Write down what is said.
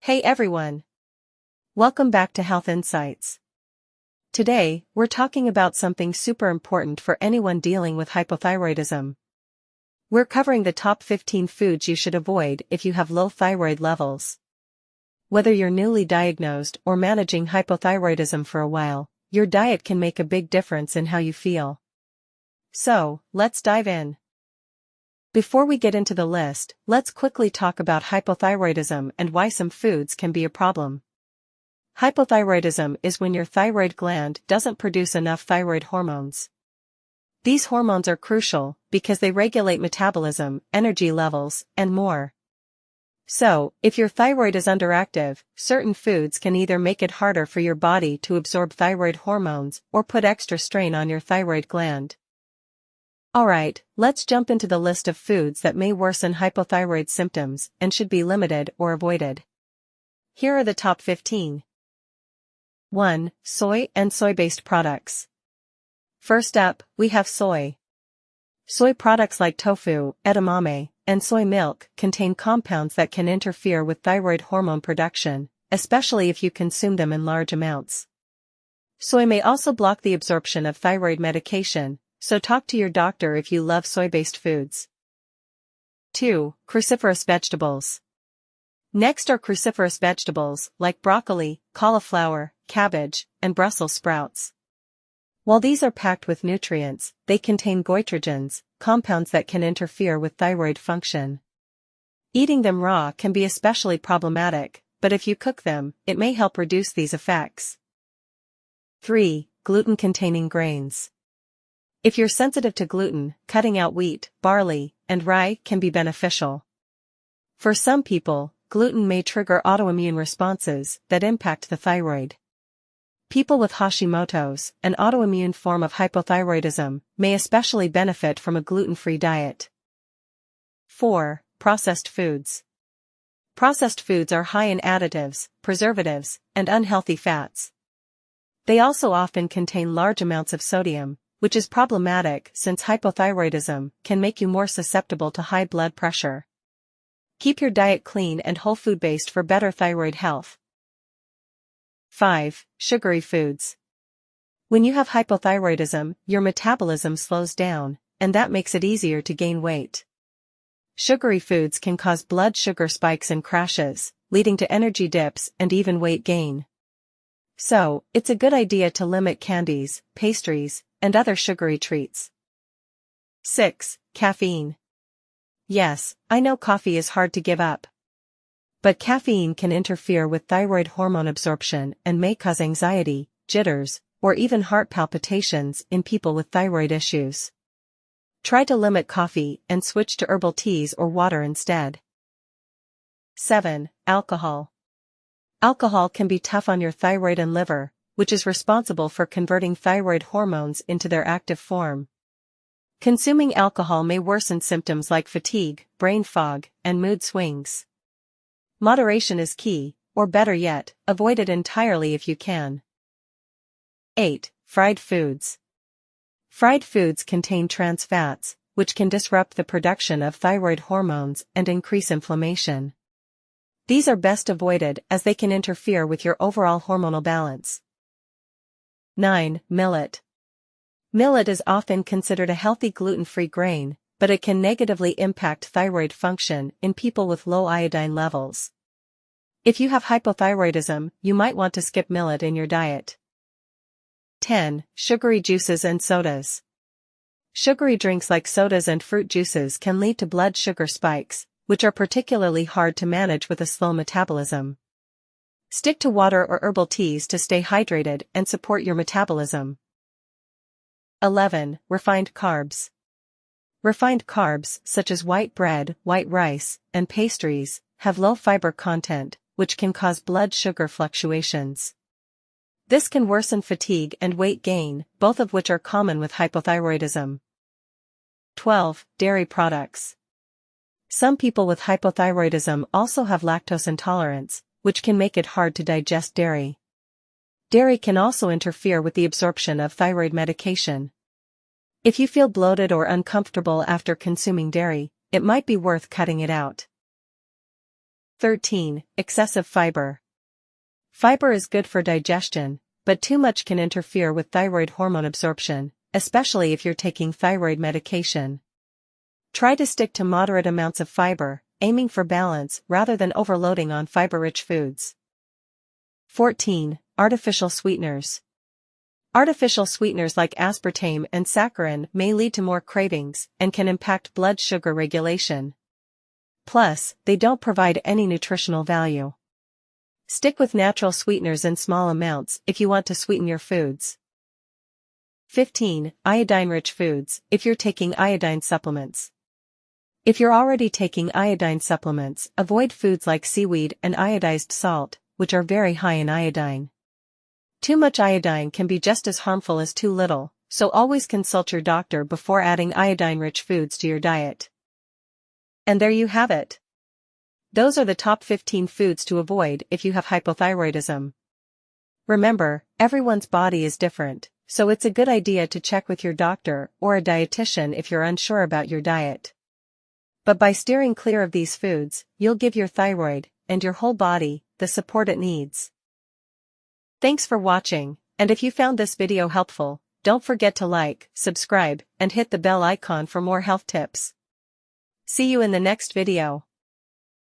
Hey everyone! Welcome back to Health Insights. Today, we're talking about something super important for anyone dealing with hypothyroidism. We're covering the top 15 foods you should avoid if you have low thyroid levels. Whether you're newly diagnosed or managing hypothyroidism for a while, your diet can make a big difference in how you feel. So, let's dive in. Before we get into the list, let's quickly talk about hypothyroidism and why some foods can be a problem. Hypothyroidism is when your thyroid gland doesn't produce enough thyroid hormones. These hormones are crucial because they regulate metabolism, energy levels, and more. So, if your thyroid is underactive, certain foods can either make it harder for your body to absorb thyroid hormones or put extra strain on your thyroid gland. Alright, let's jump into the list of foods that may worsen hypothyroid symptoms and should be limited or avoided. Here are the top 15. 1. Soy and soy-based products. First up, we have soy. Soy products like tofu, edamame, and soy milk contain compounds that can interfere with thyroid hormone production, especially if you consume them in large amounts. Soy may also block the absorption of thyroid medication, so talk to your doctor if you love soy-based foods. 2. Cruciferous vegetables. Next are cruciferous vegetables like broccoli, cauliflower, cabbage, and Brussels sprouts. While these are packed with nutrients, they contain goitrogens, compounds that can interfere with thyroid function. Eating them raw can be especially problematic, but if you cook them, it may help reduce these effects. 3. Gluten-containing grains. If you're sensitive to gluten, cutting out wheat, barley, and rye can be beneficial. For some people, gluten may trigger autoimmune responses that impact the thyroid. People with Hashimoto's, an autoimmune form of hypothyroidism, may especially benefit from a gluten-free diet. 4. Processed foods. Processed foods are high in additives, preservatives, and unhealthy fats. They also often contain large amounts of sodium, which is problematic since hypothyroidism can make you more susceptible to high blood pressure. Keep your diet clean and whole food based for better thyroid health. 5. Sugary foods. When you have hypothyroidism, your metabolism slows down, and that makes it easier to gain weight. Sugary foods can cause blood sugar spikes and crashes, leading to energy dips and even weight gain. So, it's a good idea to limit candies, pastries, and other sugary treats. 6. Caffeine. Yes, I know coffee is hard to give up. But caffeine can interfere with thyroid hormone absorption and may cause anxiety, jitters, or even heart palpitations in people with thyroid issues. Try to limit coffee and switch to herbal teas or water instead. 7. Alcohol. Alcohol can be tough on your thyroid and liver, which is responsible for converting thyroid hormones into their active form. Consuming alcohol may worsen symptoms like fatigue, brain fog, and mood swings. Moderation is key, or better yet, avoid it entirely if you can. 8. Fried foods. Fried foods contain trans fats, which can disrupt the production of thyroid hormones and increase inflammation. These are best avoided as they can interfere with your overall hormonal balance. 9. Millet. Millet is often considered a healthy gluten-free grain, but it can negatively impact thyroid function in people with low iodine levels. If you have hypothyroidism, you might want to skip millet in your diet. 10. Sugary juices and sodas. Sugary drinks like sodas and fruit juices can lead to blood sugar spikes, which are particularly hard to manage with a slow metabolism. Stick to water or herbal teas to stay hydrated and support your metabolism. 11. Refined carbs. Refined carbs, such as white bread, white rice, and pastries, have low fiber content, which can cause blood sugar fluctuations. This can worsen fatigue and weight gain, both of which are common with hypothyroidism. 12. Dairy products. Some people with hypothyroidism also have lactose intolerance, which can make it hard to digest dairy. Dairy can also interfere with the absorption of thyroid medication. If you feel bloated or uncomfortable after consuming dairy, it might be worth cutting it out. 13. Excessive fiber. Fiber is good for digestion, but too much can interfere with thyroid hormone absorption, especially if you're taking thyroid medication. Try to stick to moderate amounts of fiber, aiming for balance rather than overloading on fiber-rich foods. 14. Artificial sweeteners. Artificial sweeteners like aspartame and saccharin may lead to more cravings and can impact blood sugar regulation. Plus, they don't provide any nutritional value. Stick with natural sweeteners in small amounts if you want to sweeten your foods. 15. Iodine-rich foods, if you're taking iodine supplements. If you're already taking iodine supplements, avoid foods like seaweed and iodized salt, which are very high in iodine. Too much iodine can be just as harmful as too little, so always consult your doctor before adding iodine-rich foods to your diet. And there you have it. Those are the top 15 foods to avoid if you have hypothyroidism. Remember, everyone's body is different, so it's a good idea to check with your doctor or a dietitian if you're unsure about your diet. But by steering clear of these foods, you'll give your thyroid, and your whole body, the support it needs. Thanks for watching, and if you found this video helpful, don't forget to like, subscribe, and hit the bell icon for more health tips. See you in the next video.